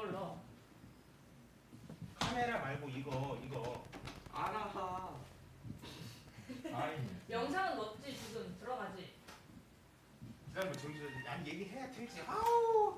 이걸 넣어. 카메라 말고 이거. 알아. 아이. 영상은 넣었지 지금 들어가지. 그다음에 저기서 난 얘기해야 되지. 아우.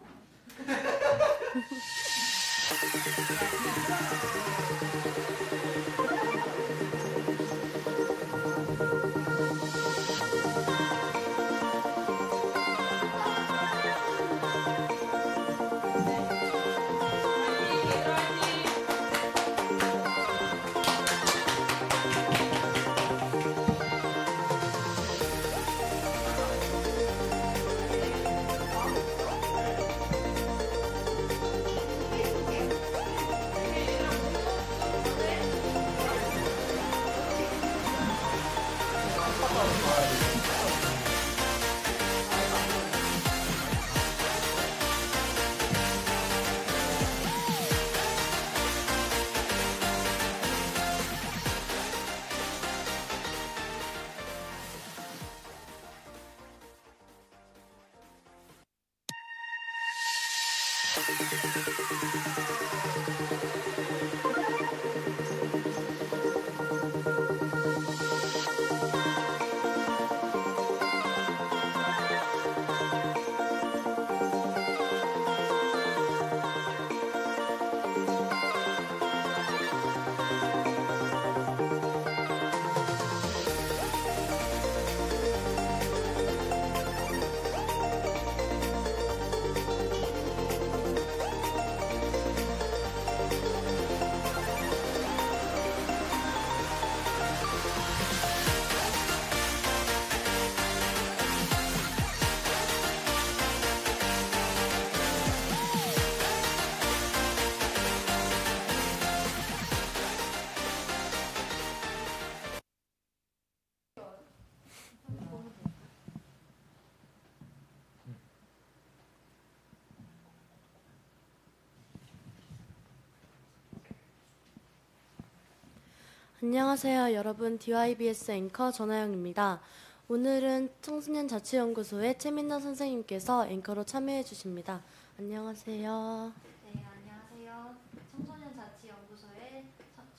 안녕하세요. 여러분, DYBS 앵커 전하영입니다. 오늘은 청소년자치연구소의 최민나 선생님께서 앵커로 참여해 주십니다. 안녕하세요. 네, 안녕하세요. 청소년자치연구소의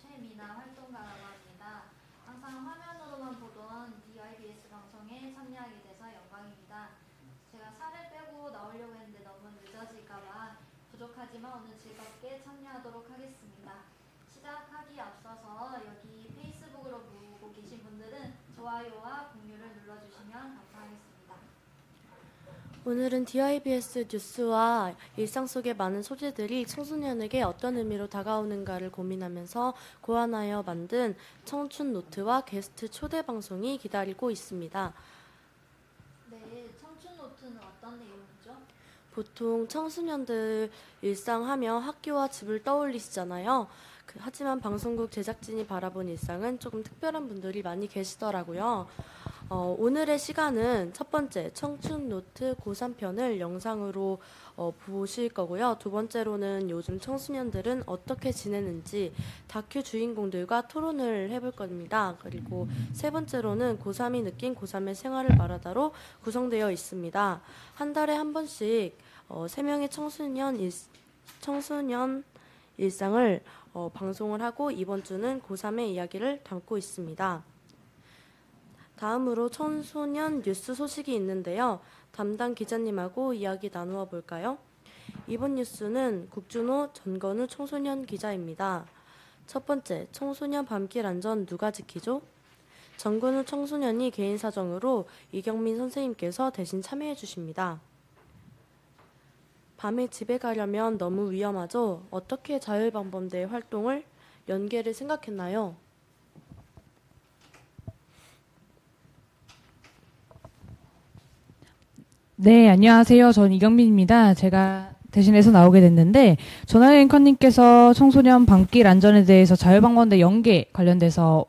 최미나 활동가라고 합니다. 항상 화면으로만 보던 DYBS 방송에 참여하게 돼서 영광입니다. 제가 살을 빼고 나오려고 했는데 너무 늦어질까봐 부족하지만 오늘 즐겁게 참여하도록 하겠습니다. 시작하기 앞서서 여기 페이스북으로 보고 계신 분들은 좋아요와 공유를 눌러주시면 감사하겠습니다. 오늘은 DYBS 뉴스와 일상 속의 많은 소재들이 청소년에게 어떤 의미로 다가오는가를 고민하면서 고안하여 만든 청춘 노트와 게스트 초대 방송이 기다리고 있습니다. 네, 청춘 노트는 어떤 내용이죠? 보통 청소년들 일상하며 학교와 집을 떠올리시잖아요. 하지만 방송국 제작진이 바라본 일상은 조금 특별한 분들이 많이 계시더라고요. 오늘의 시간은 첫 번째 청춘 노트 고3편을 영상으로 보실 거고요. 두 번째로는 요즘 청소년들은 어떻게 지내는지 다큐 주인공들과 토론을 해볼 겁니다. 그리고 세 번째로는 고3이 느낀 고3의 생활을 말하다로 구성되어 있습니다. 한 달에 한 번씩 3명의 청소년 일상을 방송을 하고 이번 주는 고3의 이야기를 담고 있습니다. 다음으로 청소년 뉴스 소식이 있는데요. 담당 기자님하고 이야기 나누어 볼까요? 이번 뉴스는 국준호, 전건우 청소년 기자입니다. 첫 번째, 청소년 밤길 안전 누가 지키죠? 전건우 청소년이 개인 사정으로 이경민 선생님께서 대신 참여해 주십니다. 밤에 집에 가려면 너무 위험하죠? 어떻게 자율방범대 활동을 연계를 생각했나요? 네, 안녕하세요. 전 이경민입니다. 제가 대신해서 나오게 됐는데 전하영 앵커님께서 청소년 밤길 안전에 대해서 자율방범대 연계 관련돼서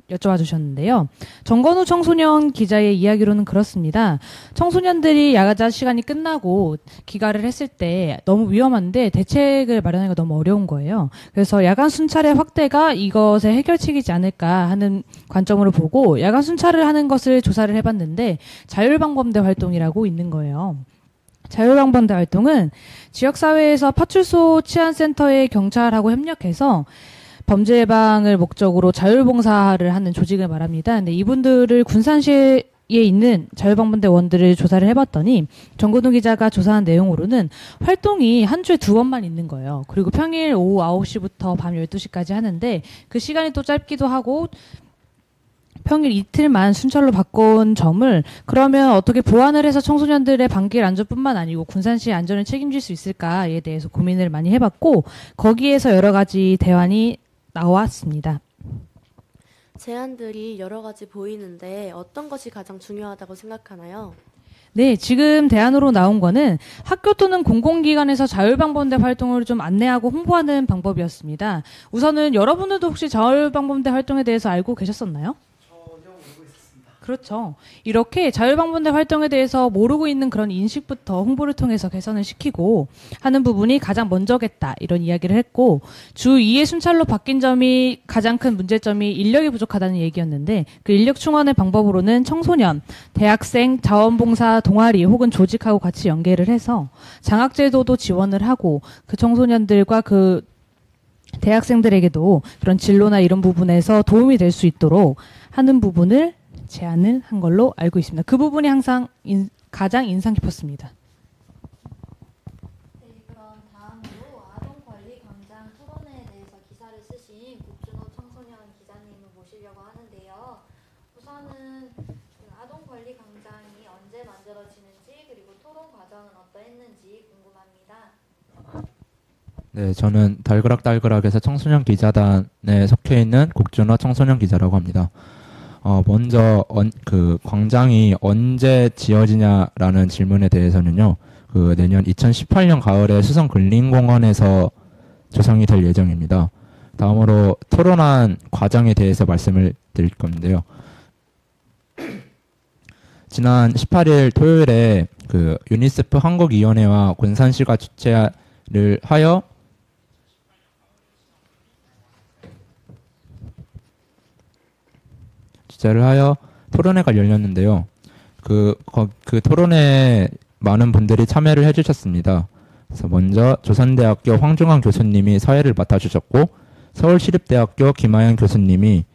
여쭤봐 주셨는데요. 정건우 청소년 기자의 이야기로는 그렇습니다. 청소년들이 야자 시간이 끝나고 귀가를 했을 때 너무 위험한데 대책을 마련하기가 너무 어려운 거예요. 그래서 야간 순찰의 확대가 이것의 해결책이지 않을까 하는 관점으로 보고 야간 순찰을 하는 것을 조사를 해봤는데 자율방범대 활동이라고 있는 거예요. 자율방범대 활동은 지역사회에서 파출소 치안센터의 경찰하고 협력해서 범죄 예방을 목적으로 자율봉사를 하는 조직을 말합니다. 근데 이분들을 군산시에 있는 자율방범대원들을 조사를 해봤더니 정근우 기자가 조사한 내용으로는 활동이 한 주에 2번만 있는 거예요. 그리고 평일 오후 9시부터 밤 12시까지 하는데 그 시간이 또 짧기도 하고 평일 이틀만 순찰로 바꾼 점을 그러면 어떻게 보완을 해서 청소년들의 방길 안전뿐만 아니고 군산시의 안전을 책임질 수 있을까에 대해서 고민을 많이 해봤고 거기에서 여러 가지 대안이 나왔습니다. 제안들이 여러 가지 보이는데 어떤 것이 가장 중요하다고 생각하나요? 네, 지금 대안으로 나온 거는 학교 또는 공공기관에서 자율방범대 활동을 좀 안내하고 홍보하는 방법이었습니다. 우선은 여러분들도 혹시 자율방범대 활동에 대해서 알고 계셨었나요? 그렇죠. 이렇게 자율방범대 활동에 대해서 모르고 있는 그런 인식부터 홍보를 통해서 개선을 시키고 하는 부분이 가장 먼저겠다 이런 이야기를 했고 주 2회 순찰로 바뀐 점이 가장 큰 문제점이 인력이 부족하다는 얘기였는데 그 인력 충원의 방법으로는 청소년, 대학생, 자원봉사 동아리 혹은 조직하고 같이 연계를 해서 장학제도도 지원을 하고 그 청소년들과 그 대학생들에게도 그런 진로나 이런 부분에서 도움이 될 수 있도록 하는 부분을 제안을 한 걸로 알고 있습니다. 그 부분이 항상 가장 인상 깊었습니다. 네, 그럼 다음으로 아동권리 광장 토론회에 대해서 기사를 쓰신 국준호 청소년 기자님을 모시려고 하는데요. 우선은 그 아동권리 광장이 언제 만들어지는지 그리고 토론 과정은 어떠했는지 궁금합니다. 네, 저는 달그락달그락에서 청소년 기자단에 속해 있는 국준호 청소년 기자라고 합니다. 먼저 그 광장이 언제 지어지냐라는 질문에 대해서는요. 그 내년 2018년 가을에 수성 근린공원에서 조성이 될 예정입니다. 다음으로 토론한 과정에 대해서 말씀을 드릴 건데요. 지난 18일 토요일에 그 유니세프 한국위원회와 군산시가 주최를 하여 토론회가 열렸는데요. 그 토론회에 많은 분들이 참여를 해주셨습니다. 그래서 먼저 조선대학교 황중환 교수님이 사회를 맡아주셨고 서울시립대학교 김하연 교수님이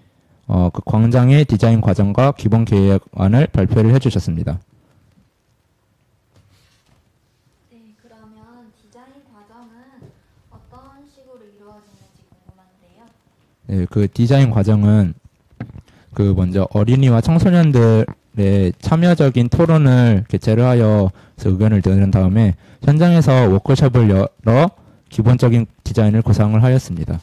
그 광장의 디자인 과정과 기본 계획안을 발표를 해주셨습니다. 네, 그러면 디자인 과정은 어떤 식으로 이루어지는지 궁금한데요. 네, 그 디자인 과정은 그 먼저 어린이와 청소년들의 참여적인 토론을 개최를 하여 의견을 내는 다음에 현장에서 워크숍을 열어 기본적인 디자인을 구상을 하였습니다.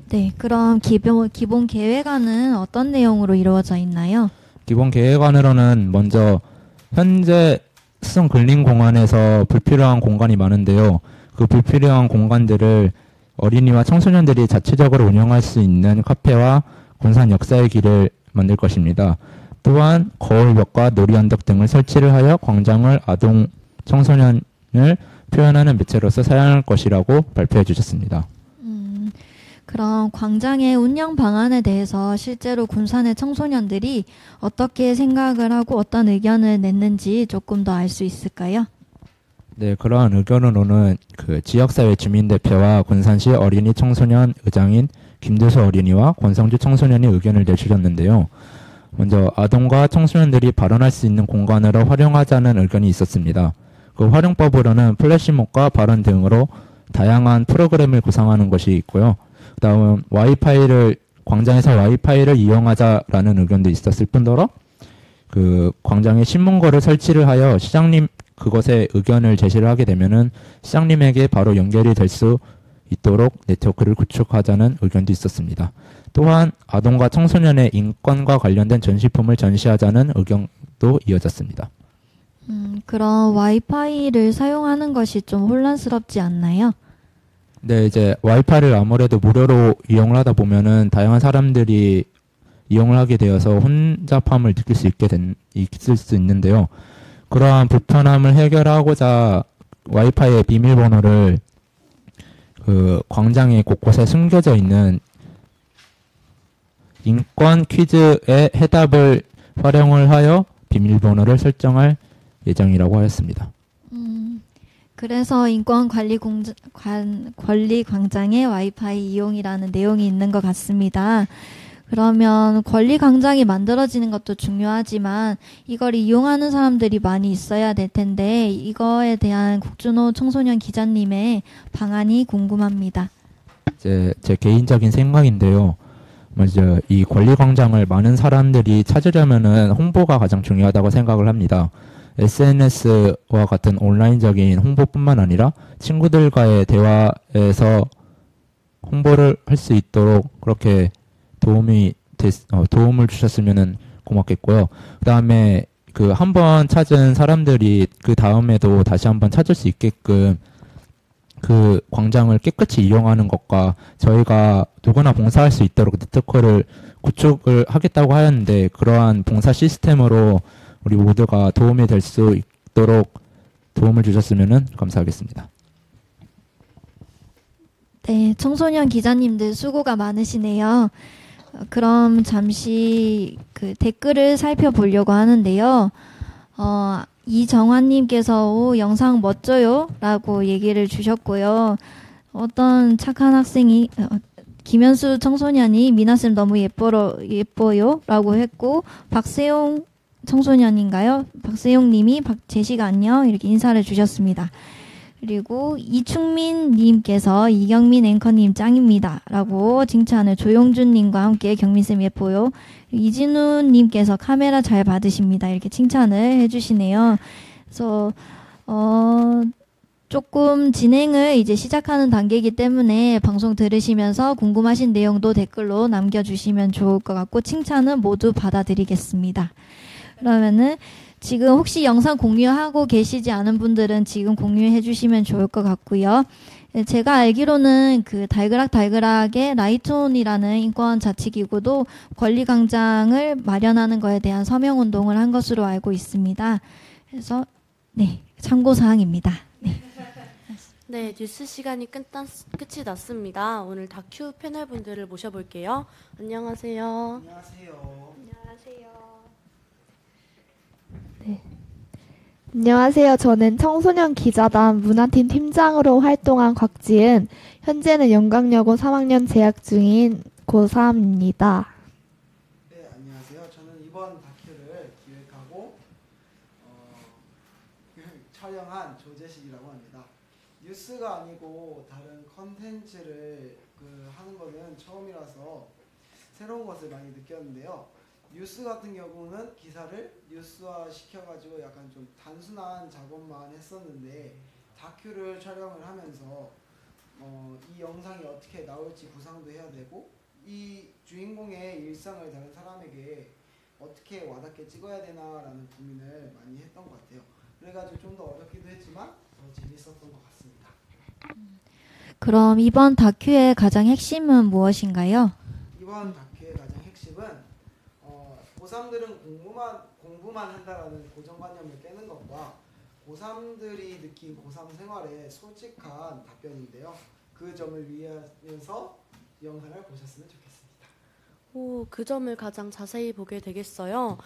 네, 그럼 기본 계획안은 어떤 내용으로 이루어져 있나요? 기본 계획안으로는 먼저 현재 수성 근린공원에서 불필요한 공간이 많은데요. 그 불필요한 공간들을 어린이와 청소년들이 자체적으로 운영할 수 있는 카페와 군산 역사의 길을 만들 것입니다. 또한 거울벽과 놀이언덕 등을 설치를 하여 광장을 아동 청소년을 표현하는 매체로서 사용할 것이라고 발표해 주셨습니다. 그럼 광장의 운영 방안에 대해서 실제로 군산의 청소년들이 어떻게 생각을 하고 어떤 의견을 냈는지 조금 더 알 수 있을까요? 네, 그러한 의견으로는 그 지역사회 주민대표와 군산시 어린이 청소년 의장인 김두수 어린이와 권성주 청소년이 의견을 내주셨는데요. 먼저 아동과 청소년들이 발언할 수 있는 공간으로 활용하자는 의견이 있었습니다. 그 활용법으로는 플래시몹과 발언 등으로 다양한 프로그램을 구상하는 것이 있고요. 그다음 광장에서 와이파이를 이용하자라는 의견도 있었을 뿐더러 그 광장에 신문고를 설치를 하여 시장님 그것에 의견을 제시를 하게 되면은 시장님에게 바로 연결이 될 수 있도록 네트워크를 구축하자는 의견도 있었습니다. 또한 아동과 청소년의 인권과 관련된 전시품을 전시하자는 의견도 이어졌습니다. 그럼 와이파이를 사용하는 것이 좀 혼란스럽지 않나요? 네, 이제 와이파이를 아무래도 무료로 이용을 하다 보면은 다양한 사람들이 이용을 하게 되어서 혼잡함을 느낄 수 있을 수 있는데요. 그러한 불편함을 해결하고자 와이파이의 비밀번호를 그 광장의 곳곳에 숨겨져 있는 인권 퀴즈의 해답을 활용을 하여 비밀번호를 설정할 예정이라고 하였습니다. 그래서 인권관리 광장에 와이파이 이용이라는 내용이 있는 것 같습니다. 그러면 권리 광장이 만들어지는 것도 중요하지만 이걸 이용하는 사람들이 많이 있어야 될 텐데 이거에 대한 국준호 청소년 기자님의 방안이 궁금합니다. 제 개인적인 생각인데요. 먼저 이 권리광장을 많은 사람들이 찾으려면은 홍보가 가장 중요하다고 생각을 합니다. SNS와 같은 온라인적인 홍보뿐만 아니라 친구들과의 대화에서 홍보를 할 수 있도록 그렇게 도움을 주셨으면 고맙겠고요. 그다음에 그 한번 찾은 사람들이 그 다음에도 다시 한번 찾을 수 있게끔 그 광장을 깨끗이 이용하는 것과 저희가 누구나 봉사할 수 있도록 네트워크를 구축을 하겠다고 하였는데 그러한 봉사 시스템으로 우리 모두가 도움이 될 수 있도록 도움을 주셨으면 감사하겠습니다. 네, 청소년 기자님들 수고가 많으시네요. 그럼 잠시 그 댓글을 살펴보려고 하는데요. 이정환님께서 영상 멋져요 라고 얘기를 주셨고요. 어떤 착한 학생이 김현수 청소년이 미나쌤 너무 예뻐요 라고 했고 박세용 청소년인가요? 박세용님이 제시가 안녕 이렇게 인사를 주셨습니다. 그리고 이충민님께서 이경민 앵커님 짱입니다 라고 칭찬을 조용준님과 함께 경민쌤 예뻐요. 이진우님께서 카메라 잘 받으십니다 이렇게 칭찬을 해주시네요. 그래서 조금 진행을 이제 시작하는 단계이기 때문에 방송 들으시면서 궁금하신 내용도 댓글로 남겨주시면 좋을 것 같고 칭찬은 모두 받아드리겠습니다. 그러면은 지금 혹시 영상 공유하고 계시지 않은 분들은 지금 공유해 주시면 좋을 것 같고요. 제가 알기로는 그 달그락의 라이트온이라는 인권 자치기구도 권리광장을 마련하는 것에 대한 서명운동을 한 것으로 알고 있습니다. 그래서 네, 참고사항입니다. 네. 네, 뉴스 시간이 끝이 났습니다. 오늘 다큐 패널 분들을 모셔볼게요. 안녕하세요. 안녕하세요. 안녕하세요. 저는 청소년 기자단 문화팀 팀장으로 활동한 곽지은, 현재는 영광여고 3학년 재학 중인 고3입니다. 네, 안녕하세요. 저는 이번 다큐를 기획하고 촬영한 조재식이라고 합니다. 뉴스가 아니고 다른 컨텐츠를 하는 거는 처음이라서 새로운 것을 많이 느꼈는데요. 뉴스 같은 경우는 기사를 뉴스화 시켜가지고 약간 좀 단순한 작업만 했었는데 다큐를 촬영을 하면서 이 영상이 어떻게 나올지 구상도 해야 되고 이 주인공의 일상을 다른 사람에게 어떻게 와닿게 찍어야 되나라는 고민을 많이 했던 것 같아요. 그래가지고 좀 더 어렵기도 했지만 더 재밌었던 것 같습니다. 그럼 이번 다큐의 가장 핵심은 무엇인가요? 이번 다큐의 가장 핵심은 고3들은 공부만 한다라는 고정관념을 깨는 것과 고3들이 느낀 고3 생활의 솔직한 답변인데요. 그 점을 위하면서 영상을 보셨으면 좋겠습니다. 그 점을 가장 자세히 보게 되겠어요.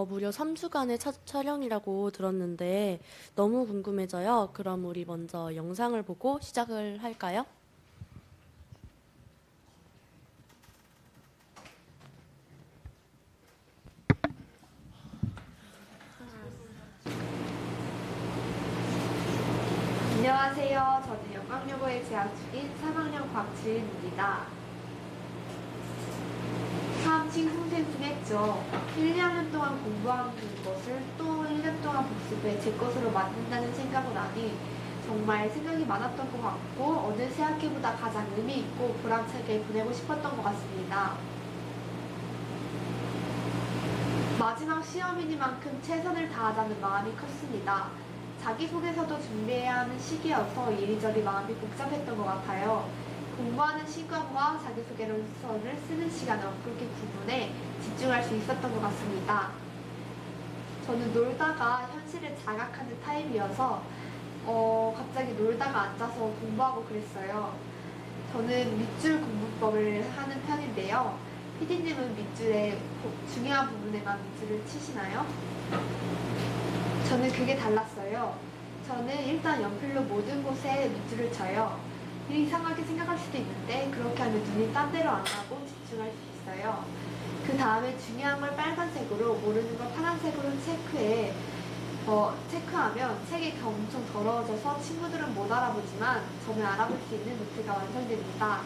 무려 3주간의 촬영이라고 들었는데 너무 궁금해져요. 그럼 우리 먼저 영상을 보고 시작을 할까요? 안녕하세요. 저는 영광여고에 재학 중인 3학년 곽지은입니다. 참 싱숭생숭했죠. 1, 2학년 동안 공부한 것을 또 1년 동안 복습해 제 것으로 만든다는 생각을 하니 정말 생각이 많았던 것 같고 어느 새 학기보다 가장 의미 있고 보람차게 보내고 싶었던 것 같습니다. 마지막 시험이니만큼 최선을 다하자는 마음이 컸습니다. 자기소개서도 준비해야 하는 시기여서 이리저리 마음이 복잡했던 것 같아요. 공부하는 시간과 자기소개서를 쓰는 시간을 엊그렇게 구분해 집중할 수 있었던 것 같습니다. 저는 놀다가 현실을 자각하는 타입이어서 갑자기 놀다가 앉아서 공부하고 그랬어요. 저는 밑줄 공부법을 하는 편인데요. PD님은 밑줄의 중요한 부분에만 밑줄을 치시나요? 저는 그게 달랐어요. 저는 일단 연필로 모든 곳에 밑줄을 쳐요. 이상하게 생각할 수도 있는데 그렇게 하면 눈이 딴 데로 안 가고 집중할 수 있어요. 그 다음에 중요한 걸 빨간색으로, 모르는 걸 파란색으로 체크하면 책이 엄청 더러워져서 친구들은 못 알아보지만 저는 알아볼 수 있는 노트가 완성됩니다.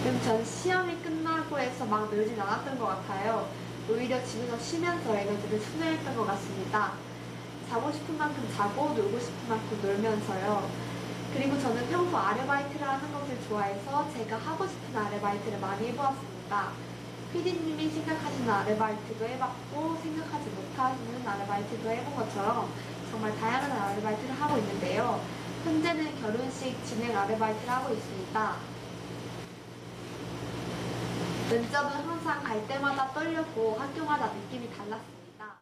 그럼 전 시험이 끝나고 해서 막 놀진 않았던 것 같아요. 오히려 집에서 쉬면서 에너지를 순회했던 것 같습니다. 자고 싶은 만큼 자고 놀고 싶은 만큼 놀면서요. 그리고 저는 평소 아르바이트를 하는 것을 좋아해서 제가 하고 싶은 아르바이트를 많이 해보았습니다. PD님이 생각하시는 아르바이트도 해봤고 생각하지 못하시는 아르바이트도 해본 것처럼 정말 다양한 아르바이트를 하고 있는데요. 현재는 결혼식 진행 아르바이트를 하고 있습니다. 면접은 항상 갈 때마다 떨렸고 학교마다 느낌이 달랐습니다.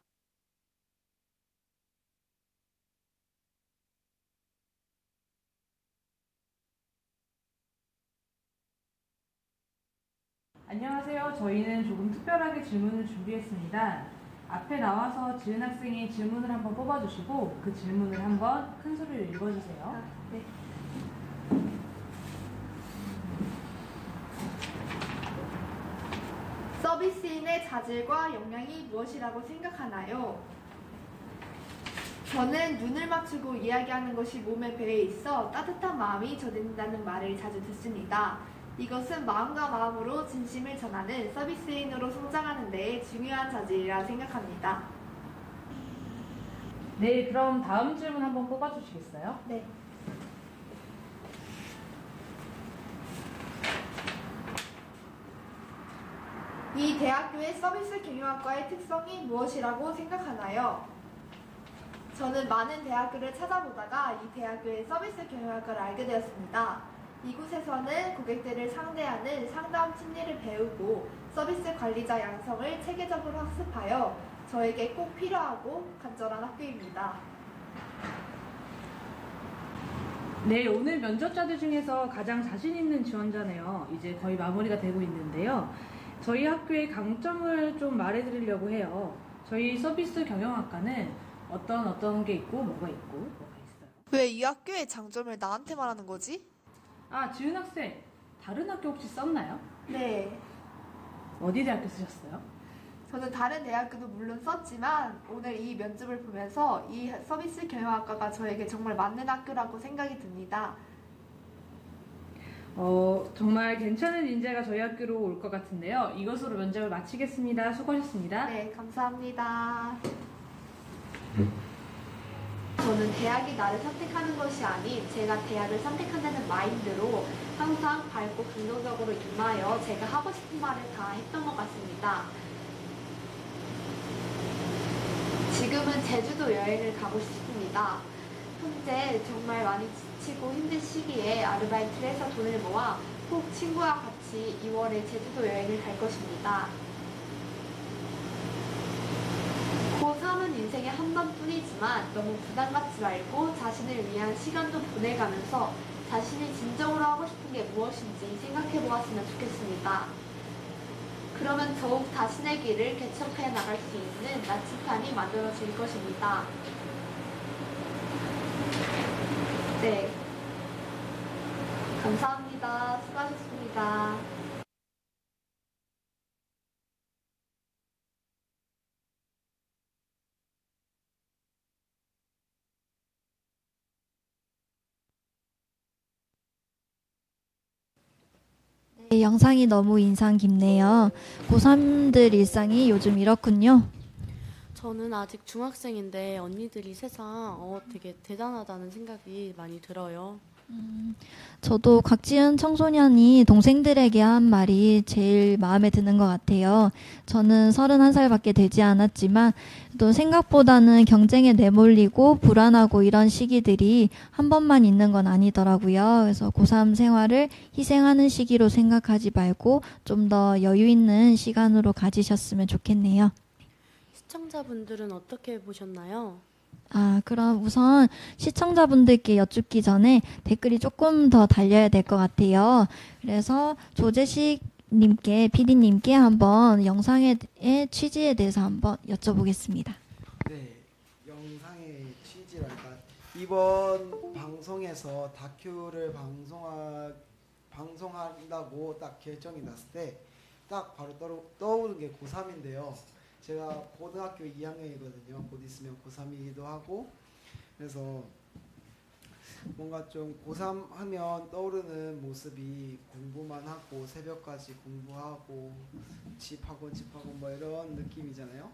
안녕하세요. 저희는 조금 특별하게 질문을 준비했습니다. 앞에 나와서 지은 학생이 질문을 한번 뽑아주시고 그 질문을 한번 큰 소리로 읽어주세요. 네. 서비스인의 자질과 역량이 무엇이라고 생각하나요? 저는 눈을 맞추고 이야기하는 것이 몸에 배에 있어 따뜻한 마음이 전해진다는 말을 자주 듣습니다. 이것은 마음과 마음으로 진심을 전하는 서비스인으로 성장하는 데 중요한 자질이라 생각합니다. 네, 그럼 다음 질문 한번 뽑아주시겠어요? 네. 이 대학교의 서비스 경영학과의 특성이 무엇이라고 생각하나요? 저는 많은 대학교를 찾아보다가 이 대학교의 서비스 경영학과를 알게 되었습니다. 이곳에서는 고객들을 상대하는 상담 심리를 배우고 서비스 관리자 양성을 체계적으로 학습하여 저에게 꼭 필요하고 간절한 학교입니다. 네, 오늘 면접자들 중에서 가장 자신 있는 지원자네요. 이제 거의 마무리가 되고 있는데요. 저희 학교의 강점을 좀 말해드리려고 해요. 저희 서비스 경영학과는 어떤 게 있고 뭐가 있어요. 왜 이 학교의 장점을 나한테 말하는 거지? 아, 지은 학생, 다른 학교 혹시 썼나요? 네. 어디 대학교 쓰셨어요? 저는 다른 대학교도 물론 썼지만 오늘 이 면접을 보면서 이 서비스 경영학과가 저에게 정말 맞는 학교라고 생각이 듭니다. 정말 괜찮은 인재가 저희 학교로 올 것 같은데요. 이것으로 면접을 마치겠습니다. 수고하셨습니다. 네, 감사합니다. 저는 대학이 나를 선택하는 것이 아닌 제가 대학을 선택한다는 마인드로 항상 밝고 긍정적으로 임하여 제가 하고 싶은 말을 다 했던 것 같습니다. 지금은 제주도 여행을 가고 싶습니다. 현재 정말 많이 지치고 힘든 시기에 아르바이트를 해서 돈을 모아 꼭 친구와 같이 2월에 제주도 여행을 갈 것입니다. 고3은 인생에 한 번뿐이지만 너무 부담 갖지 말고 자신을 위한 시간도 보내가면서 자신이 진정으로 하고 싶은 게 무엇인지 생각해 보았으면 좋겠습니다. 그러면 더욱 자신의 길을 개척해 나갈 수 있는 나침판이 만들어질 것입니다. 네. 감사합니다. 수고하셨습니다. 네, 영상이 너무 인상 깊네요. 고3들 일상이 요즘 이렇군요. 저는 아직 중학생인데 언니들이 세상 되게 대단하다는 생각이 많이 들어요. 저도 곽지은 청소년이 동생들에게 한 말이 제일 마음에 드는 것 같아요. 저는 31살밖에 되지 않았지만 또 생각보다는 경쟁에 내몰리고 불안하고 이런 시기들이 한 번만 있는 건 아니더라고요. 그래서 고3 생활을 희생하는 시기로 생각하지 말고 좀 더 여유 있는 시간으로 가지셨으면 좋겠네요. 시청자분들은 어떻게 보셨나요? 그럼 우선 시청자분들께 여쭙기 전에 댓글이 조금 더 달려야 될 것 같아요. 그래서 조재식 님께, PD님께 한번 영상의 취지에 대해서 한번 여쭤보겠습니다. 이번 방송에서 다큐를 방송한다고 딱 결정이 났을 때 딱 바로 떠오른 게 고3인데요. 제가 고등학교 2학년이거든요. 곧 있으면 고3이기도 하고, 그래서 뭔가 좀 고3 하면 떠오르는 모습이 공부만 하고 새벽까지 공부하고 집학원 뭐 이런 느낌이잖아요.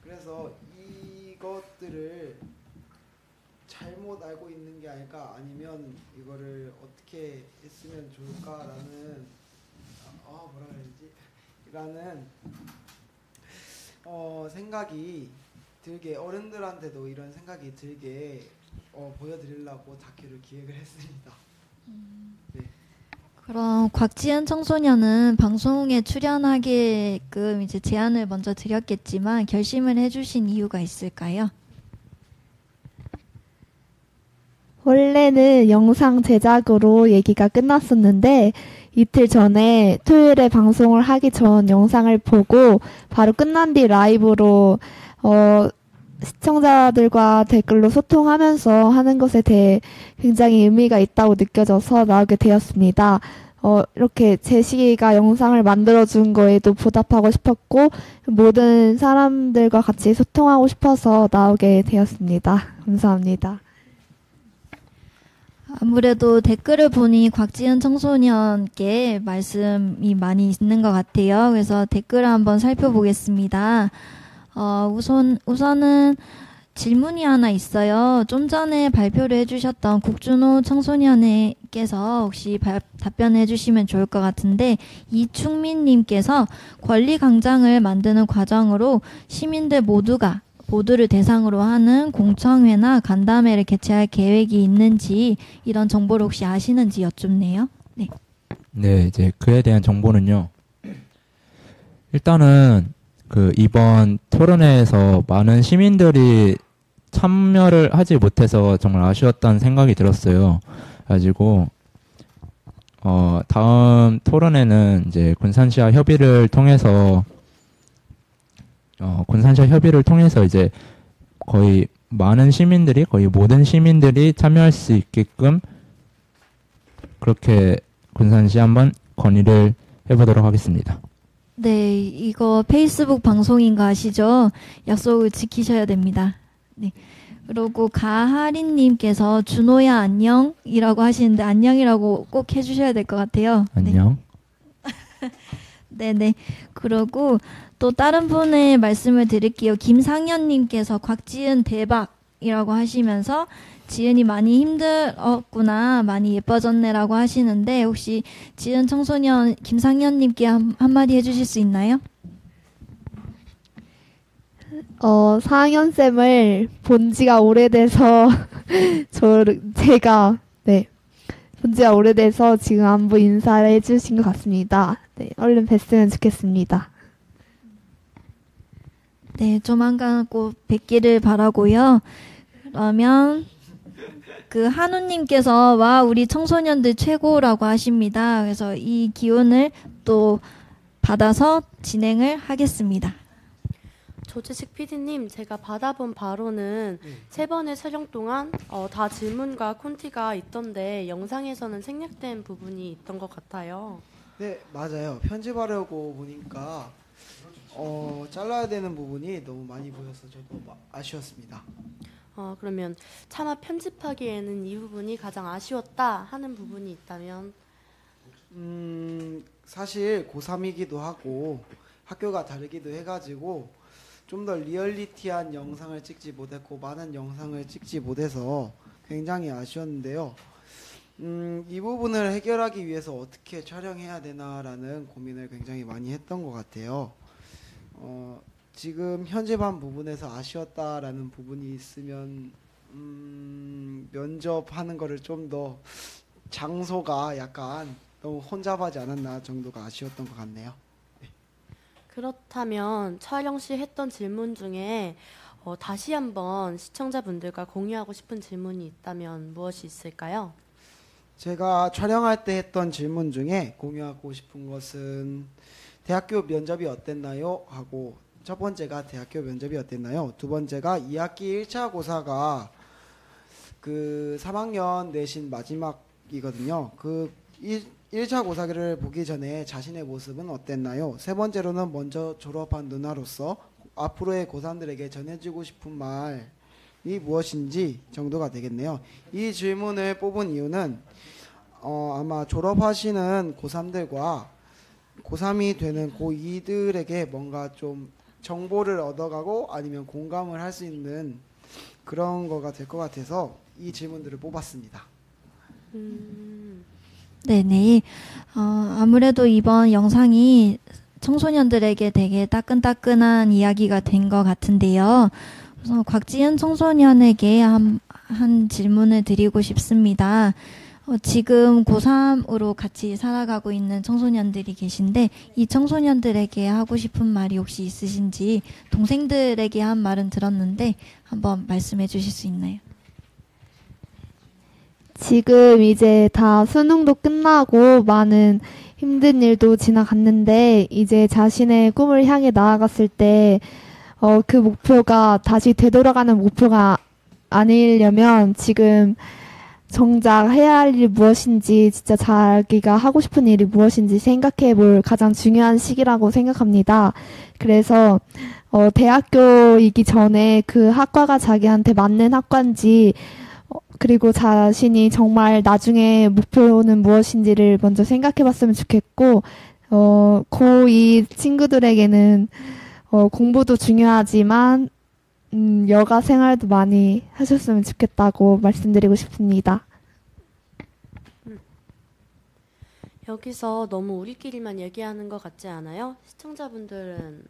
그래서 이것들을 잘못 알고 있는 게 아닐까, 아니면 이거를 어떻게 했으면 좋을까라는 뭐라 그래야지? 라는 생각이 들게, 어른들한테도 이런 생각이 들게 보여드리려고 다큐를 기획을 했습니다. 네. 그럼 곽지은 청소년은 방송에 출연하게끔 이제 제안을 먼저 드렸겠지만 결심을 해주신 이유가 있을까요? 원래는 영상 제작으로 얘기가 끝났었는데 이틀 전에 토요일에 방송을 하기 전 영상을 보고 바로 끝난 뒤 라이브로 시청자들과 댓글로 소통하면서 하는 것에 대해 굉장히 의미가 있다고 느껴져서 나오게 되었습니다. 이렇게 제시가 영상을 만들어준 거에도 보답하고 싶었고 모든 사람들과 같이 소통하고 싶어서 나오게 되었습니다. 감사합니다. 아무래도 댓글을 보니 곽지은 청소년께 말씀이 많이 있는 것 같아요. 그래서 댓글을 한번 살펴보겠습니다. 우선은 질문이 하나 있어요. 좀 전에 발표를 해주셨던 국준호 청소년께서 혹시 답변해 주시면 좋을 것 같은데, 이충민님께서 권리광장을 만드는 과정으로 시민들 모두를 대상으로 하는 공청회나 간담회를 개최할 계획이 있는지 이런 정보를 혹시 아시는지 여쭙네요. 네. 네, 이제 그에 대한 정보는요. 일단은 이번 토론회에서 많은 시민들이 참여를 하지 못해서 정말 아쉬웠다는 생각이 들었어요. 가지고 다음 토론회는 이제 군산시와 협의를 통해서 이제 거의 많은 시민들이, 거의 모든 시민들이 참여할 수 있게끔 그렇게 군산시 한번 건의를 해보도록 하겠습니다. 네, 이거 페이스북 방송인 거 아시죠? 약속을 지키셔야 됩니다. 네. 그리고 가하린님께서 준호야 안녕이라고 하시는데 안녕이라고 꼭 해주셔야 될 것 같아요. 안녕. 네네. 그리고 또 다른 분의 말씀을 드릴게요. 김상현님께서 곽지은 대박이라고 하시면서 지은이 많이 힘들었구나, 많이 예뻐졌네라고 하시는데 혹시 지은 청소년 김상현님께 한마디 해주실 수 있나요? 4학년쌤을 본 지가 오래돼서 제가 본 지가 오래돼서 지금 안부 인사를 해주신 것 같습니다. 네, 얼른 뵀으면 좋겠습니다. 네, 조만간 꼭 뵙기를 바라고요. 그러면 한우님께서 와 우리 청소년들 최고라고 하십니다. 그래서 이 기운을 또 받아서 진행을 하겠습니다. 조지식 PD님, 제가 받아본 바로는 3번의 촬영 동안 다 질문과 콘티가 있던데 영상에서는 생략된 부분이 있던 것 같아요. 네, 맞아요. 편집하려고 보니까 잘라야 되는 부분이 너무 많이 보여서 저도 아쉬웠습니다. 그러면 차마 편집하기에는 이 부분이 가장 아쉬웠다 하는 부분이 있다면? 사실 고3이기도 하고 학교가 다르기도 해가지고 좀 더 리얼리티한 영상을 찍지 못했고 많은 영상을 찍지 못해서 굉장히 아쉬웠는데요. 이 부분을 해결하기 위해서 어떻게 촬영해야 되나라는 고민을 굉장히 많이 했던 것 같아요. 지금 현재반 부분에서 아쉬웠다라는 부분이 있으면 면접하는 거를 좀 더 장소가 약간 너무 혼잡하지 않았나 정도가 아쉬웠던 것 같네요. 네. 그렇다면 촬영 시 했던 질문 중에 다시 한번 시청자분들과 공유하고 싶은 질문이 있다면 무엇이 있을까요? 제가 촬영할 때 했던 질문 중에 공유하고 싶은 것은 대학교 면접이 어땠나요? 하고, 첫 번째가 대학교 면접이 어땠나요? 두 번째가 2학기 1차 고사가 그 3학년 내신 마지막이거든요. 그 1차 고사를 보기 전에 자신의 모습은 어땠나요? 세 번째로는 먼저 졸업한 누나로서 앞으로의 고3들에게 전해주고 싶은 말이 무엇인지 정도가 되겠네요. 이 질문을 뽑은 이유는 아마 졸업하시는 고3들과 고3이 되는 고2들에게 뭔가 좀 정보를 얻어가고 아니면 공감을 할 수 있는 그런 거가 될 것 같아서 이 질문들을 뽑았습니다. 네네. 아무래도 이번 영상이 청소년들에게 되게 따끈따끈한 이야기가 된 것 같은데요. 우선 곽지은 청소년에게 한 질문을 드리고 싶습니다. 지금 고3으로 같이 살아가고 있는 청소년들이 계신데 이 청소년들에게 하고 싶은 말이 혹시 있으신지 동생들에게 한 말은 들었는데 한번 말씀해 주실 수 있나요? 지금 이제 다 수능도 끝나고 많은 힘든 일도 지나갔는데 이제 자신의 꿈을 향해 나아갔을 때 그 목표가 다시 되돌아가는 목표가 아니려면 지금 정작 해야 할 일이 무엇인지 진짜 자기가 하고 싶은 일이 무엇인지 생각해 볼 가장 중요한 시기라고 생각합니다. 그래서 대학교이기 전에 그 학과가 자기한테 맞는 학과인지 그리고 자신이 정말 나중에 목표는 무엇인지를 먼저 생각해 봤으면 좋겠고 고2 친구들에게는 공부도 중요하지만 여가 생활도 많이 하셨으면 좋겠다고 말씀드리고 싶습니다. 여기서 너무 우리끼리만 얘기하는 것 같지 않아요? 시청자분들은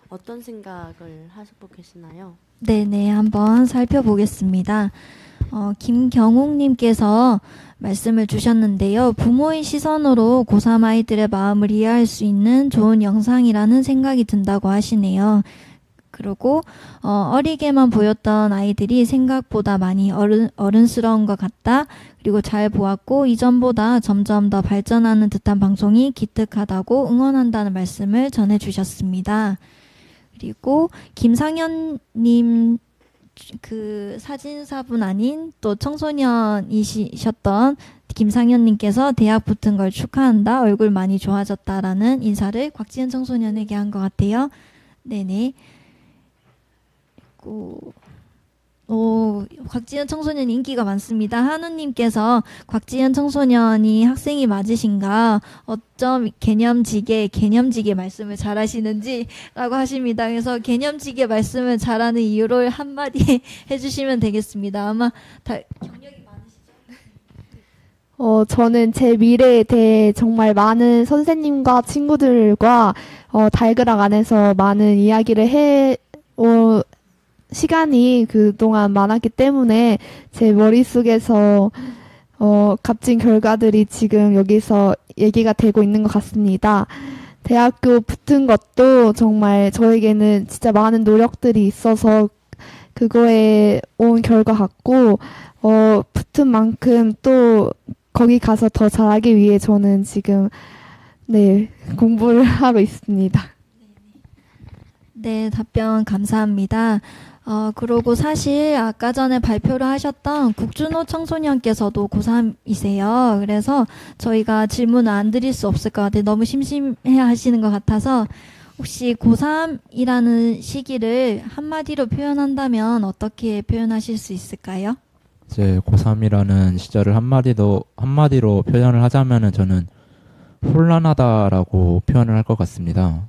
어떤 생각을 하시고 계시나요? 네네, 한번 살펴보겠습니다. 김경욱님께서 말씀을 주셨는데요. 부모의 시선으로 고3 아이들의 마음을 이해할 수 있는 좋은 영상이라는 생각이 든다고 하시네요. 그리고 어리게만 보였던 아이들이 생각보다 많이 어른스러운 것 같다. 그리고 잘 보았고 이전보다 점점 더 발전하는 듯한 방송이 기특하다고 응원한다는 말씀을 전해주셨습니다. 그리고 김상현님 그 사진사분 아닌 또 청소년이셨던 김상현님께서 대학 붙은 걸 축하한다. 얼굴 많이 좋아졌다라는 인사를 곽지은 청소년에게 한 것 같아요. 네네. 곽지은 청소년 인기가 많습니다. 한우님께서 곽지은 청소년이 학생이 맞으신가? 어쩜 개념지게 말씀을 잘하시는지 라고 하십니다. 그래서 개념지게 말씀을 잘하는 이유를 한마디 해주시면 되겠습니다. 아마 다 경력이 많으시죠? 저는 제 미래에 대해 정말 많은 선생님과 친구들과 달그락 안에서 많은 이야기를 시간이 그동안 많았기 때문에 제 머릿속에서 값진 결과들이 지금 여기서 얘기가 되고 있는 것 같습니다. 대학교 붙은 것도 정말 저에게는 진짜 많은 노력들이 있어서 그거에 온 결과 같고 붙은 만큼 또 거기 가서 더 잘하기 위해 저는 지금 공부를 하고 있습니다. 네, 답변 감사합니다. 그리고 사실 아까 전에 발표를 하셨던 국준호 청소년께서도 고3이세요. 그래서 저희가 질문을 안 드릴 수 없을 것 같아요. 너무 심심해 하시는 것 같아서 혹시 고3이라는 시기를 한마디로 표현한다면 어떻게 표현하실 수 있을까요? 이제 고3이라는 시절을 한마디로 표현을 하자면은 저는 혼란하다라고 표현을 할 것 같습니다.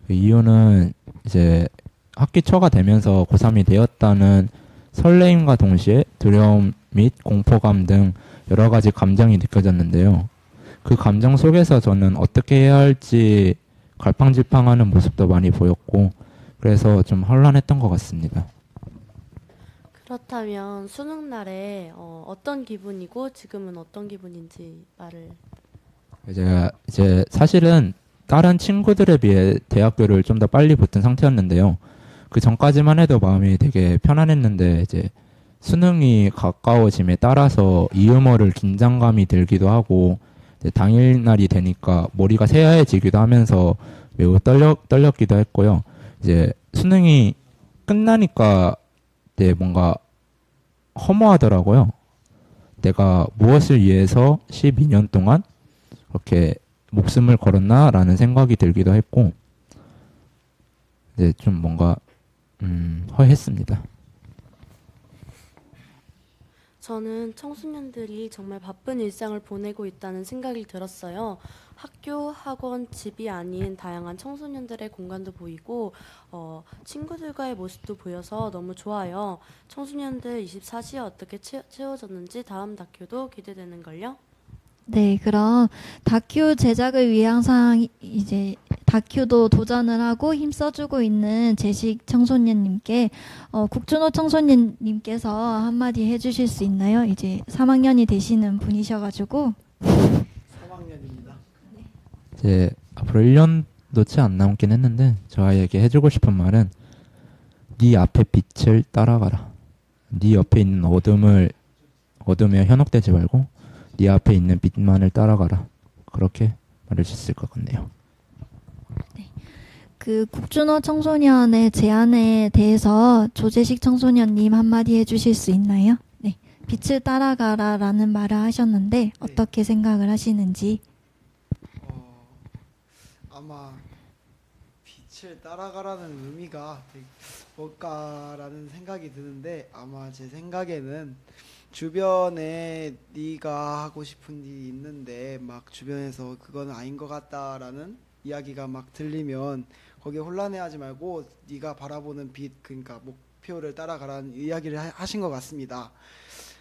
그 이유는 이제 학기 초가 되면서 고3이 되었다는 설레임과 동시에 두려움 및 공포감 등 여러 가지 감정이 느껴졌는데요. 그 감정 속에서 저는 어떻게 해야 할지 갈팡질팡하는 모습도 많이 보였고 그래서 좀 혼란했던 것 같습니다. 그렇다면 수능 날에 어떤 기분이고 지금은 어떤 기분인지 말을. 이제 사실은 다른 친구들에 비해 대학교를 좀 더 빨리 붙은 상태였는데요. 그 전까지만 해도 마음이 되게 편안했는데 이제 수능이 가까워짐에 따라서 이음어를 긴장감이 들기도 하고 이제 당일날이 되니까 머리가 새하얘지기도 하면서 매우 떨렸기도 했고요. 이제 수능이 끝나니까 이제 뭔가 허무하더라고요. 내가 무엇을 위해서 12년 동안 그렇게 목숨을 걸었나라는 생각이 들기도 했고, 이제 좀 뭔가 허했습니다. 저는 청소년들이 정말 바쁜 일상을 보내고 있다는 생각이 들었어요. 학교, 학원, 집이 아닌 다양한 청소년들의 공간도 보이고 친구들과의 모습도 보여서 너무 좋아요. 청소년들 24시에 어떻게 채워졌는지 다음 다큐도 기대되는걸요? 네, 그럼 다큐 제작을 위해 항상 이제 다큐도 도전을 하고 힘써주고 있는 재식 청소년님께 국준호 청소년님께서 한마디 해주실 수 있나요? 이제 3학년이 되시는 분이셔가지고. 3학년입니다. 이제 앞으로 1년도 채 안 남긴 했는데 저에게 해주고 싶은 말은 네 앞에 빛을 따라가라. 네 옆에 있는 어둠에 현혹되지 말고 네 앞에 있는 빛만을 따라가라. 그렇게 말할 수 있을 것 같네요. 네. 그 국준호 청소년의 제안에 대해서 조재식 청소년님 한마디 해주실 수 있나요? 네. 빛을 따라가라라는 말을 하셨는데 어떻게 생각을 하시는지. 아마 빛을 따라가라는 의미가 뭘까라는 생각이 드는데, 아마 제 생각에는 주변에 네가 하고 싶은 일이 있는데 막 주변에서 그건 아닌 것 같다라는 이야기가 막 들리면 거기에 혼란해하지 말고 네가 바라보는 빛, 그러니까 목표를 따라가라는 이야기를 하신 것 같습니다.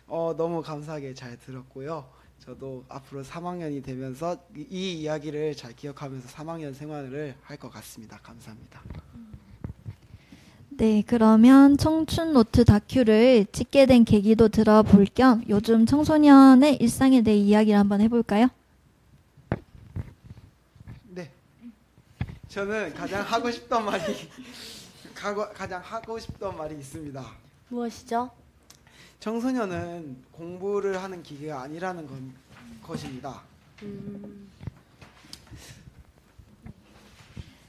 너무 감사하게 잘 들었고요. 저도 앞으로 3학년이 되면서 이 이야기를 잘 기억하면서 3학년 생활을 할 것 같습니다. 감사합니다. 네, 그러면 청춘 노트 다큐를 찍게 된 계기도 들어볼 겸 요즘 청소년의 일상에 대해 이야기를 한번 해볼까요? 네, 저는 가장 하고 싶던 말이 있습니다. 무엇이죠? 청소년은 공부를 하는 기계가 아니라는 것입니다.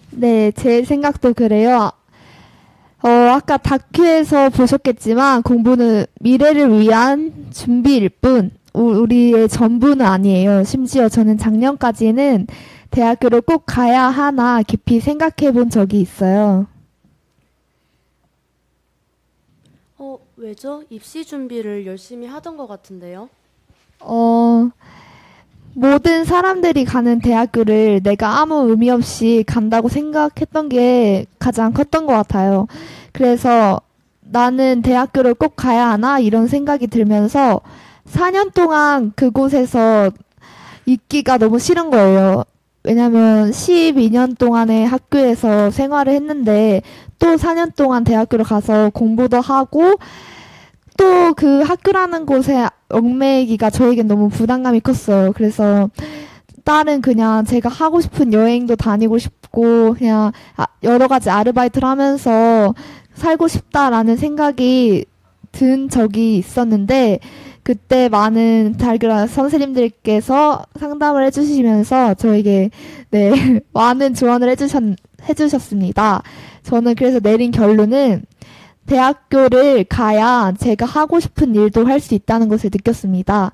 네, 제 생각도 그래요. 아까 다큐에서 보셨겠지만 공부는 미래를 위한 준비일 뿐 우리의 전부는 아니에요. 심지어 저는 작년까지는 대학교를 꼭 가야 하나 깊이 생각해 본 적이 있어요. 왜죠? 입시 준비를 열심히 하던 것 같은데요. 모든 사람들이 가는 대학교를 내가 아무 의미 없이 간다고 생각했던 게 가장 컸던 것 같아요. 그래서 나는 대학교를 꼭 가야 하나 이런 생각이 들면서 4년 동안 그곳에서 있기가 너무 싫은 거예요. 왜냐면 12년 동안의 학교에서 생활을 했는데 또 4년 동안 대학교를 가서 공부도 하고 또 그 학교라는 곳에 얽매이기가 저에겐 너무 부담감이 컸어요. 그래서 다른 그냥 제가 하고 싶은 여행도 다니고 싶고 그냥 여러 가지 아르바이트를 하면서 살고 싶다라는 생각이 든 적이 있었는데 그때 많은 대학교 선생님들께서 상담을 해주시면서 저에게 많은 조언을 해주셨습니다. 저는 그래서 내린 결론은 대학교를 가야 제가 하고 싶은 일도 할 수 있다는 것을 느꼈습니다.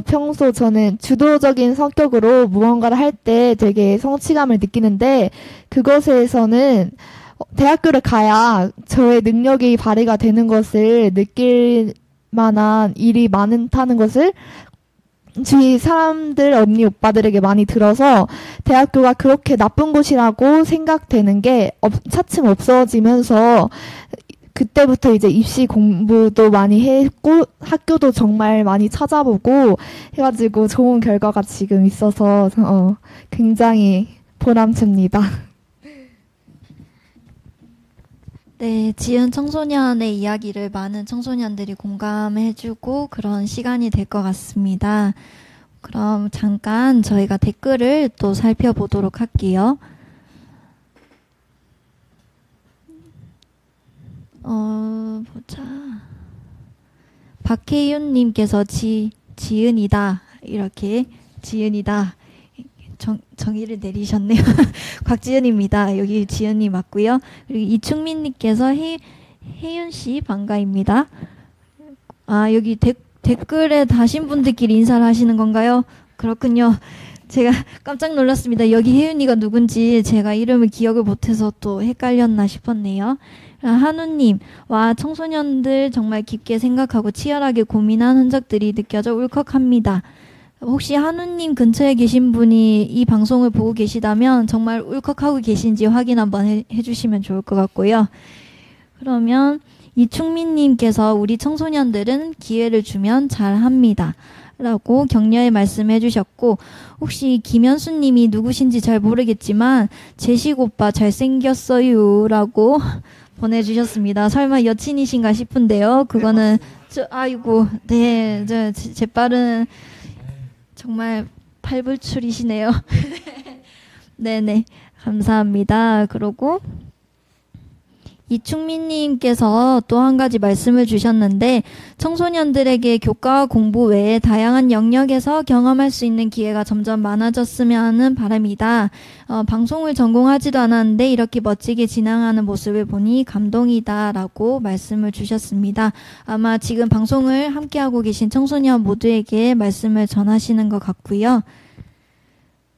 평소 저는 주도적인 성격으로 무언가를 할 때 되게 성취감을 느끼는데 그것에서는 대학교를 가야 저의 능력이 발휘가 되는 것을 느낄 만한 일이 많다는 것을 주위 사람들, 언니, 오빠들에게 많이 들어서 대학교가 그렇게 나쁜 곳이라고 생각되는 게 차츰 없어지면서 그때부터 이제 입시 공부도 많이 했고 학교도 정말 많이 찾아보고 해가지고 좋은 결과가 지금 있어서 굉장히 보람찹니다. 네, 지은 청소년의 이야기를 많은 청소년들이 공감해주고 그런 시간이 될 것 같습니다. 그럼 잠깐 저희가 댓글을 또 살펴보도록 할게요. 보자. 박혜윤님께서 지은이다. 이렇게 지은이다. 정의를 내리셨네요. 곽지은입니다. 여기 지은이 맞고요. 그리고 이충민님께서 혜윤씨 반가입니다. 아, 여기 댓글에 다신 분들끼리 인사를 하시는 건가요? 그렇군요. 제가 깜짝 놀랐습니다. 여기 혜윤이가 누군지 제가 이름을 기억을 못해서 또 헷갈렸나 싶었네요. 한우님, 와, 청소년들 정말 깊게 생각하고 치열하게 고민한 흔적들이 느껴져 울컥합니다. 혹시 한우님 근처에 계신 분이 이 방송을 보고 계시다면 정말 울컥하고 계신지 확인 한번 해주시면 좋을 것 같고요. 그러면 이충민님께서 우리 청소년들은 기회를 주면 잘합니다. 라고 격려의 말씀해 주셨고, 혹시 김현수님이 누구신지 잘 모르겠지만 제식 오빠 잘생겼어요 라고 보내주셨습니다. 설마 여친이신가 싶은데요. 그거는 아이고, 네, 제 빠른 정말 팔불출이시네요. 네네, 감사합니다. 그러고 이충민님께서 또 한 가지 말씀을 주셨는데, 청소년들에게 교과와 공부 외에 다양한 영역에서 경험할 수 있는 기회가 점점 많아졌으면 하는 바람이다. 방송을 전공하지도 않았는데 이렇게 멋지게 진행하는 모습을 보니 감동이다 라고 말씀을 주셨습니다. 아마 지금 방송을 함께하고 계신 청소년 모두에게 말씀을 전하시는 것 같고요.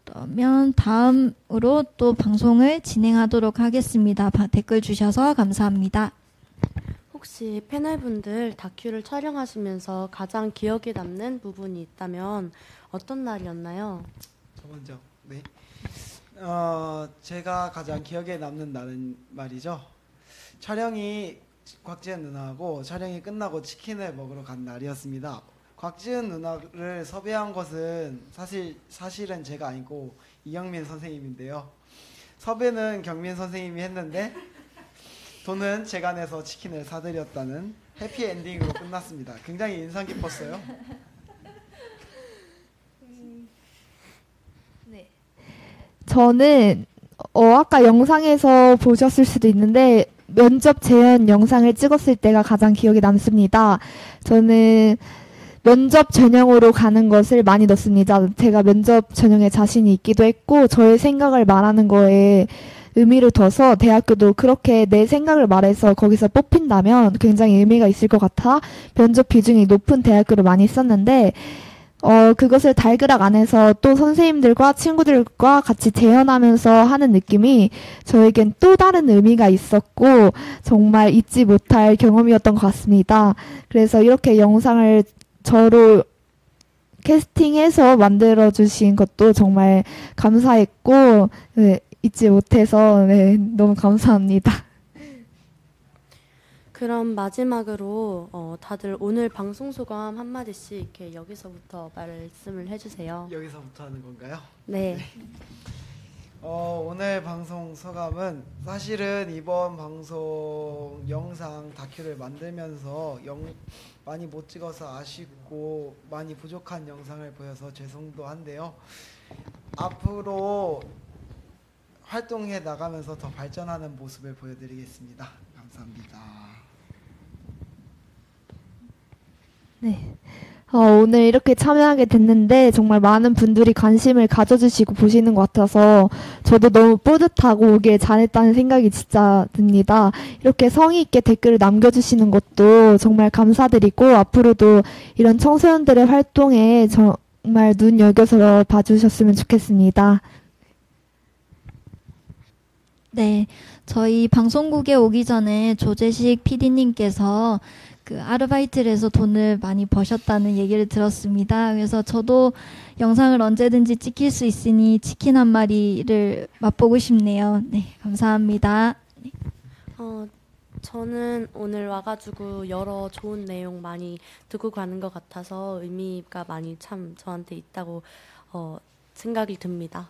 그러면 다음으로 또 방송을 진행하도록 하겠습니다. 댓글 주셔서 감사합니다. 혹시 패널분들 다큐를 촬영하시면서 가장 기억에 남는 부분이 있다면 어떤 날이었나요? 저 먼저. 네. 제가 가장 기억에 남는 날은 말이죠. 촬영이 곽지연 누나하고 촬영이 끝나고 치킨을 먹으러 간 날이었습니다. 곽지은 누나를 섭외한 것은 사실은 제가 아니고 이경민 선생님인데요. 섭외는 경민 선생님이 했는데 돈은 제가 내서 치킨을 사드렸다는 해피엔딩으로 끝났습니다. 굉장히 인상 깊었어요. 네. 저는 아까 영상에서 보셨을 수도 있는데 면접 재연 영상을 찍었을 때가 가장 기억에 남습니다. 저는 면접 전형으로 가는 것을 많이 넣습니다. 제가 면접 전형에 자신이 있기도 했고 저의 생각을 말하는 거에 의미를 둬서 대학교도 그렇게 내 생각을 말해서 거기서 뽑힌다면 굉장히 의미가 있을 것 같아 면접 비중이 높은 대학교를 많이 썼는데 그것을 달그락 안에서 또 선생님들과 친구들과 같이 재현하면서 하는 느낌이 저에겐 또 다른 의미가 있었고 정말 잊지 못할 경험이었던 것 같습니다. 그래서 이렇게 영상을 저로 캐스팅해서 만들어주신 것도 정말 감사했고 네, 잊지 못해서 네, 너무 감사합니다. 그럼 마지막으로 다들 오늘 방송 소감 한마디씩 이렇게 여기서부터 말씀을 해주세요. 여기서부터 하는 건가요? 네. 오늘 방송 소감은 사실은 이번 방송 영상 다큐를 만들면서 많이 못 찍어서 아쉽고 많이 부족한 영상을 보여서 죄송도 한데요. 앞으로 활동해 나가면서 더 발전하는 모습을 보여드리겠습니다. 감사합니다. 네. 오늘 이렇게 참여하게 됐는데 정말 많은 분들이 관심을 가져주시고 보시는 것 같아서 저도 너무 뿌듯하고 오길 잘했다는 생각이 진짜 듭니다. 이렇게 성의 있게 댓글을 남겨주시는 것도 정말 감사드리고 앞으로도 이런 청소년들의 활동에 정말 눈여겨서 봐주셨으면 좋겠습니다. 네, 저희 방송국에 오기 전에 조재식 PD님께서 그 아르바이트를 해서 돈을 많이 버셨다는 얘기를 들었습니다. 그래서 저도 영상을 언제든지 찍힐 수 있으니 치킨 한 마리를 맛보고 싶네요. 네, 감사합니다. 네. 저는 오늘 와가지고 여러 좋은 내용 많이 듣고 가는 것 같아서 의미가 많이 참 저한테 있다고 생각이 듭니다.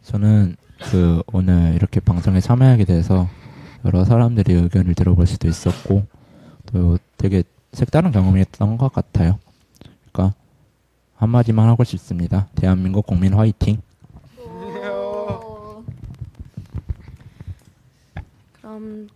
저는 오늘 이렇게 방송에 참여하게 돼서 여러 사람들의 의견을 들어볼 수도 있었고 또 되게 색다른 경험이었던 것 같아요. 그러니까 한마디만 하고 싶습니다. 대한민국 국민 화이팅! 그럼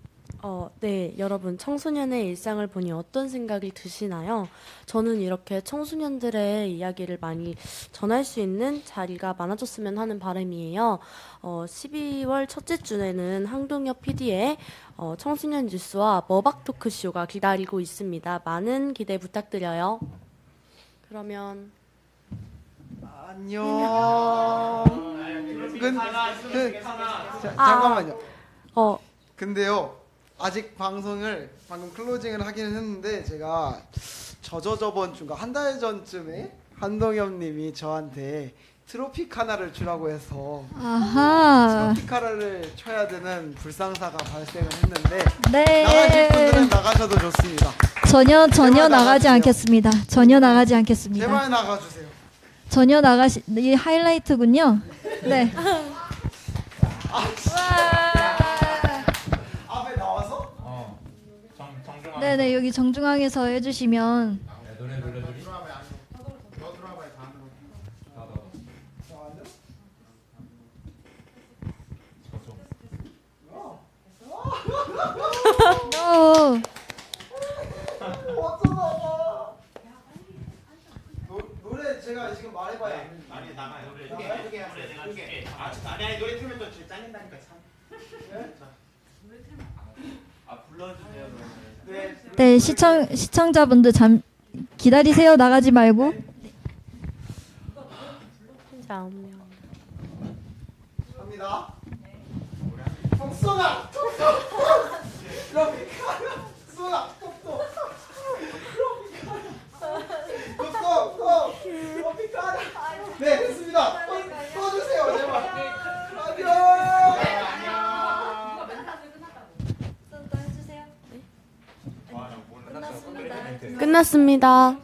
네, 여러분 청소년의 일상을 보니 어떤 생각이 드시나요? 저는 이렇게 청소년들의 이야기를 많이 전할 수 있는 자리가 많아졌으면 하는 바람이에요. 12월 첫째 주에는 황동혁 PD의 청소년 뉴스와 머박 토크쇼가 기다리고 있습니다. 많은 기대 부탁드려요. 그러면 안녕. 잠깐만요. 근데요, 아직 방송을 방금 클로징을 하기는 했는데 제가 저번 주인가 한 달 전쯤에 한동엽님이 저한테 트로피카나를 주라고 해서 아하. 트로피카나를 쳐야 되는 불상사가 발생을 했는데 네. 나가실 분들은 나가셔도 좋습니다. 전혀 제발 나가지 나가주세요. 않겠습니다. 전혀 나가지 않겠습니다. 제발 나가주세요. 전혀 이 하이라이트군요. 네. 앞에 나와서? 정중앙. 네네, 여기 정중앙에서 해주시면. 노래 불러드리. 너 들어와봐야 다 하는 No. 노래 제가 지금 말해봐야 안 됩니다. 아니 나가요. 크게. 아니 노래 틀면 또 잘린다니까 참. 불러주세요. 네, 시청자분들 기다리세요. 나가지 말고. 자, 갑니다. 톡쏘나! 트로피카나! 쏘나! 톡쏘! 트로피카나! 네, 됐습니다. 꺼주세요, 제발. 안녕! 누가 멘탈을 끝났다고. 또 해주세요. 끝났습니다.